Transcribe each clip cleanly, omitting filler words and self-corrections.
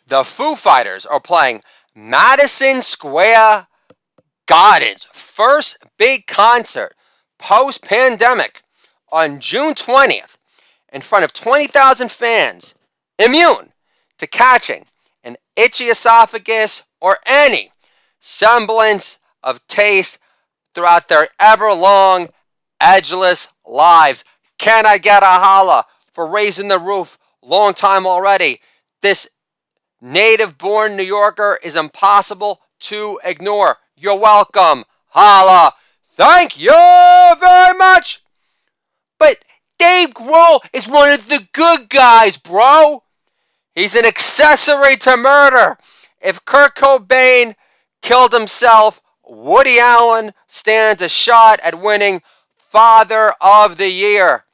The Foo Fighters are playing Madison Square Garden's first big concert post-pandemic on June 20th in front of 20,000 fans immune to catching an itchy esophagus or any semblance of taste throughout their ever-long, edgeless lives. Can I get a holla for Raising the Roof? Long time already. This native-born New Yorker is impossible to ignore. You're welcome. Holla. Thank you very much. But Dave Grohl is one of the good guys, bro. He's an accessory to murder. If Kurt Cobain killed himself, Woody Allen stands a shot at winning Father of the Year.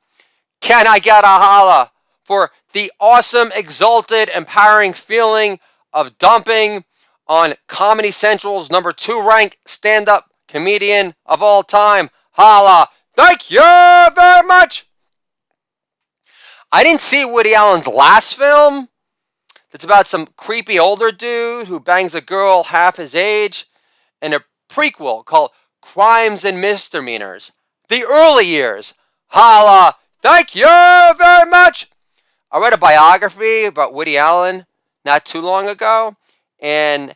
Can I get a holla for the awesome, exalted, empowering feeling of dumping on Comedy Central's number 2 ranked stand-up comedian of all time? Holla. Thank you very much. I didn't see Woody Allen's last film. It's about some creepy older dude who bangs a girl half his age, and a prequel called Crimes and Misdemeanors. The Early Years. Holla. Thank you very much. I read a biography about Woody Allen not too long ago, and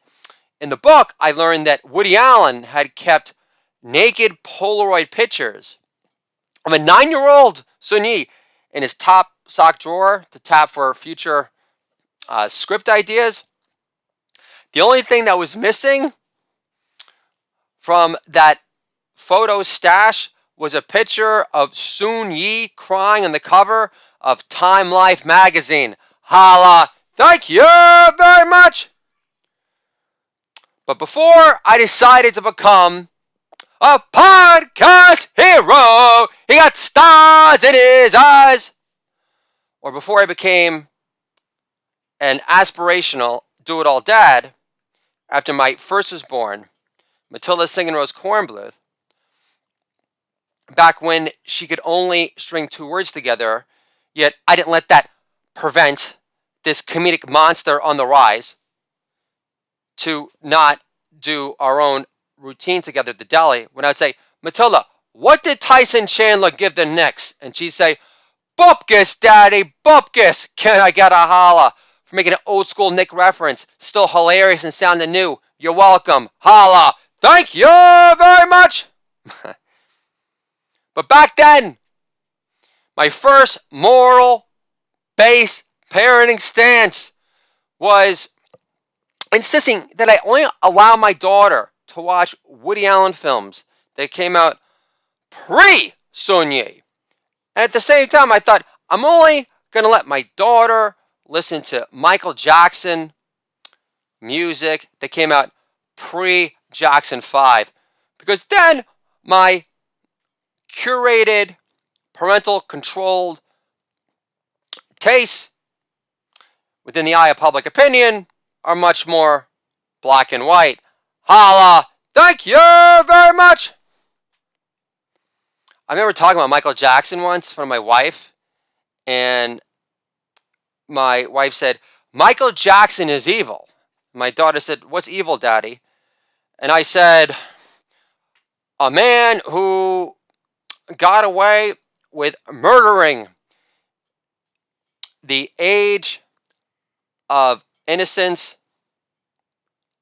in the book, I learned that Woody Allen had kept naked Polaroid pictures of a 9-year-old Sunyi in his top sock drawer to tap for future script ideas. The only thing that was missing from that photo stash was a picture of Sun Yi crying on the cover of Time Life magazine. Holla. Thank you very much. But before I decided to become a podcast hero, he got stars in his eyes. Or before I became an aspirational do-it-all dad, after my first was born, Matilda Singing Rose Cornbluth, back when she could only string 2 words together, yet I didn't let that prevent this comedic monster on the rise to not do our own routine together at the deli. When I'd say, Matilda, what did Tyson Chandler give the Knicks? And she'd say, Bupkis, Daddy, Bupkis. Can I get a holla? For making an old school Nick reference. Still hilarious and sounding new. You're welcome. Holla. Thank you very much. But back then, my first moral-based parenting stance was insisting that I only allow my daughter to watch Woody Allen films that came out pre-Sun Yi. And at the same time, I thought, I'm only going to let my daughter listen to Michael Jackson music that came out pre-Jackson 5. Because then my curated, parental controlled tastes within the eye of public opinion are much more black and white. Holla! Thank you very much! I remember talking about Michael Jackson once in front of my wife, and my wife said, Michael Jackson is evil. My daughter said, what's evil, Daddy? And I said, a man who got away with murdering the age of innocence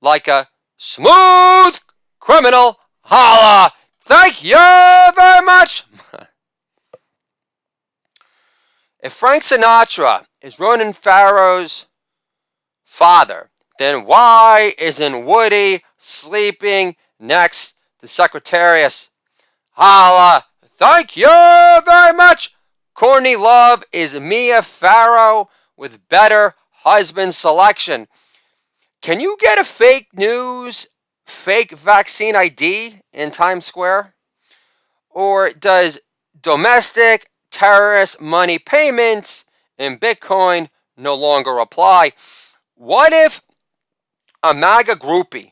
like a smooth criminal. Holla! Thank you very much. If Frank Sinatra is Ronan Farrow's father, then why isn't Woody sleeping next to Secretariat? Holla! Thank you very much. Courtney Love is Mia Farrow with better husband selection. Can you get a fake news, fake vaccine ID in Times Square? Or does domestic terrorist money payments in Bitcoin no longer apply? What if a MAGA groupie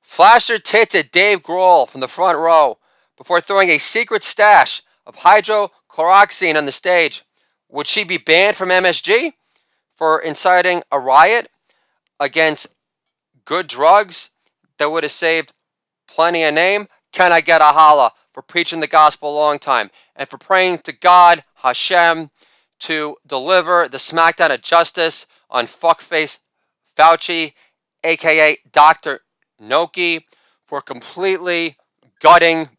flashed her tits at Dave Grohl from the front row before throwing a secret stash of hydrochloroxine on the stage? Would she be banned from MSG? for inciting a riot against good drugs that would have saved plenty of name? Can I get a holla for preaching the gospel a long time and for praying to God, Hashem, to deliver the smackdown of justice on fuckface Fauci, aka Dr. Noki, for completely gutting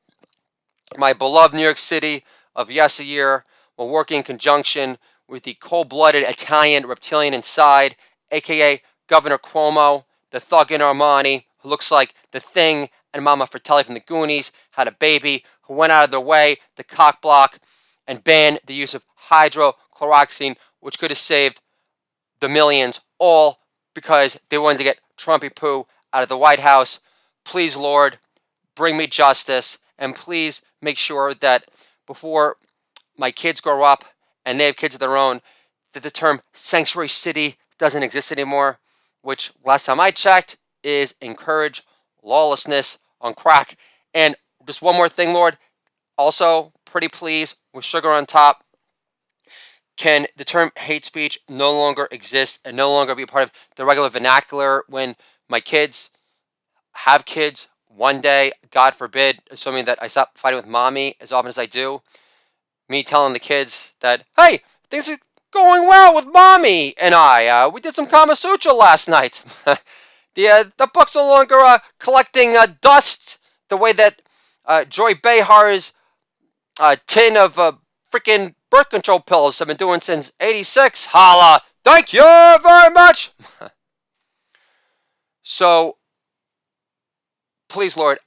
my beloved New York City of yesteryear while working in conjunction with the cold-blooded Italian reptilian inside, aka Governor Cuomo, the thug in Armani, who looks like the Thing and Mama Fratelli from the Goonies, had a baby, who went out of their way to cockblock and ban the use of hydrochloroxine, which could have saved the millions, all because they wanted to get Trumpy Poo out of the White House. Please, Lord, bring me justice, and please make sure that before my kids grow up and they have kids of their own, that the term sanctuary city doesn't exist anymore, which last time I checked is encourage lawlessness on crack. And just one more thing, Lord, also pretty please, with sugar on top, can the term hate speech no longer exist and no longer be a part of the regular vernacular when my kids have kids one day, God forbid, assuming that I stop fighting with mommy as often as I do, me telling the kids that, hey, things are going well with mommy and I. We did some Kama Sutra last night. The book's no longer collecting dust the way that Joy Behar's tin of freaking birth control pills have been doing since '86. Holla! Thank you very much! So, please, Lord,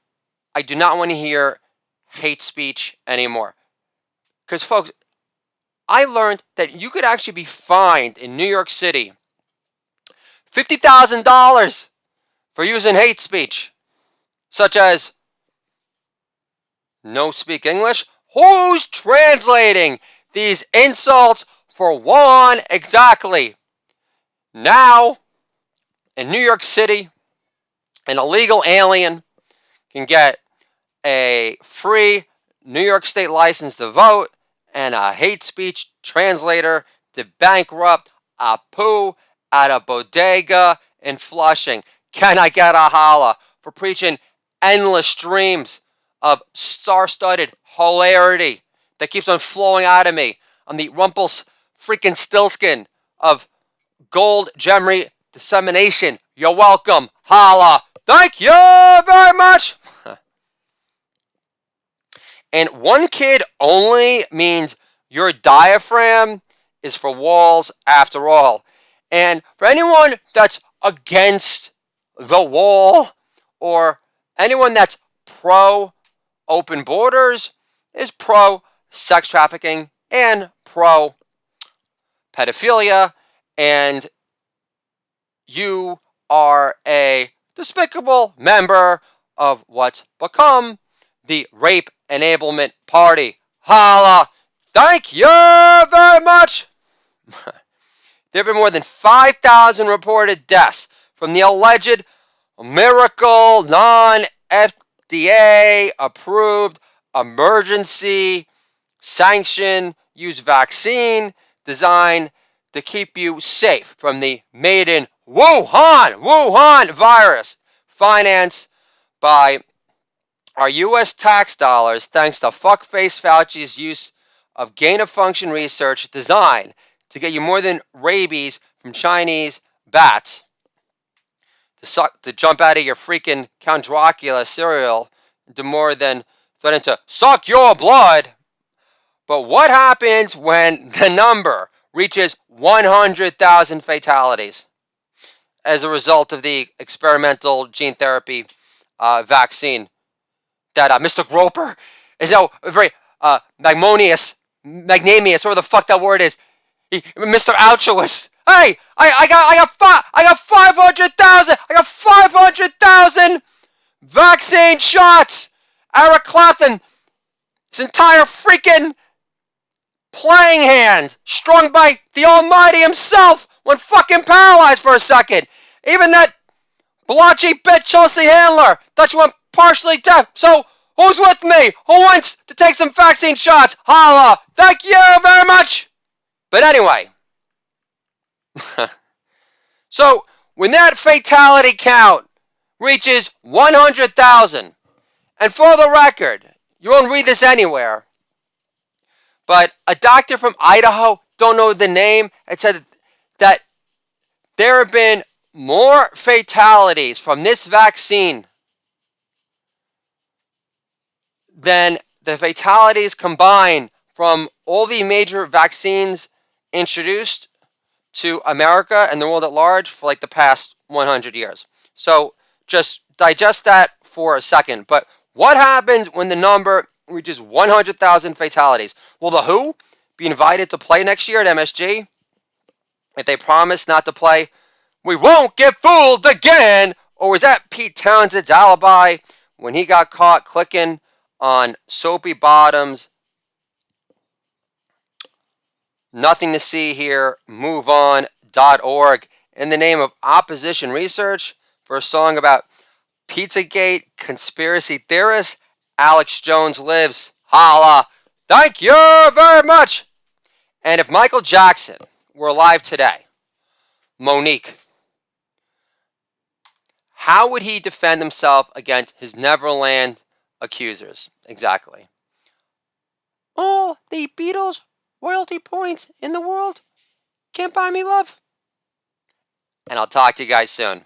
I do not want to hear hate speech anymore. Because, folks, I learned that you could actually be fined in New York City $50,000 for using hate speech, such as no speak English. Who's translating these insults for one exactly? Now, in New York City, an illegal alien can get a free New York State license to vote and a hate speech translator to bankrupt a poo at a bodega in Flushing. Can I get a holla for preaching endless streams of star-studded hilarity that keeps on flowing out of me on the Rumpels freaking Stilskin of gold gemry dissemination? You're welcome. Holla. Thank you very much. And one kid only means your diaphragm is for walls after all. And for anyone that's against the wall or anyone that's pro open borders is pro sex trafficking and pro pedophilia, and you are a despicable member of what's become the Rape Enablement Party. Holla! Thank you very much! There have been more than 5,000 reported deaths from the alleged miracle non-FDA approved emergency sanction use vaccine designed to keep you safe from the made in Wuhan virus, financed by our U.S. tax dollars thanks to fuckface Fauci's use of gain-of-function research designed to get you more than rabies from Chinese bats to jump out of your freaking Count Dracula cereal to more than threaten to suck your blood. But what happens when the number reaches 100,000 fatalities as a result of the experimental gene therapy vaccine that Mr. Groper is now very magnanimous, whatever the fuck that word is. Mr. Altruist. Hey, I got 500,000 vaccine shots. Eric Clapton, his entire freaking playing hand, strung by the Almighty himself, went fucking paralyzed for a second. Even that blotchy bitch Chelsea Handler thought she went partially deaf. So, who's with me? Who wants to take some vaccine shots? Holla! Thank you very much! But anyway, So when that fatality count reaches 100,000, and for the record, you won't read this anywhere, but a doctor from Idaho, don't know the name, had said that there have been more fatalities from this vaccine than the fatalities combined from all the major vaccines introduced to America and the world at large for like the past 100 years. So just digest that for a second. But what happens when the number reaches 100,000 fatalities? Will the WHO be invited to play next year at MSG? If they promise not to play, we won't get fooled again. Or was that Pete Townshend's alibi when he got caught clicking on Soapy Bottom's Nothing to See Here, MoveOn.org in the name of opposition research for a song about Pizzagate conspiracy theorist Alex Jones lives? Holla. Thank you very much. And if Michael Jackson were alive today, Monique, how would he defend himself against his Neverland accusers? Exactly. All the Beatles royalty points in the world can't buy me love. And I'll talk to you guys soon.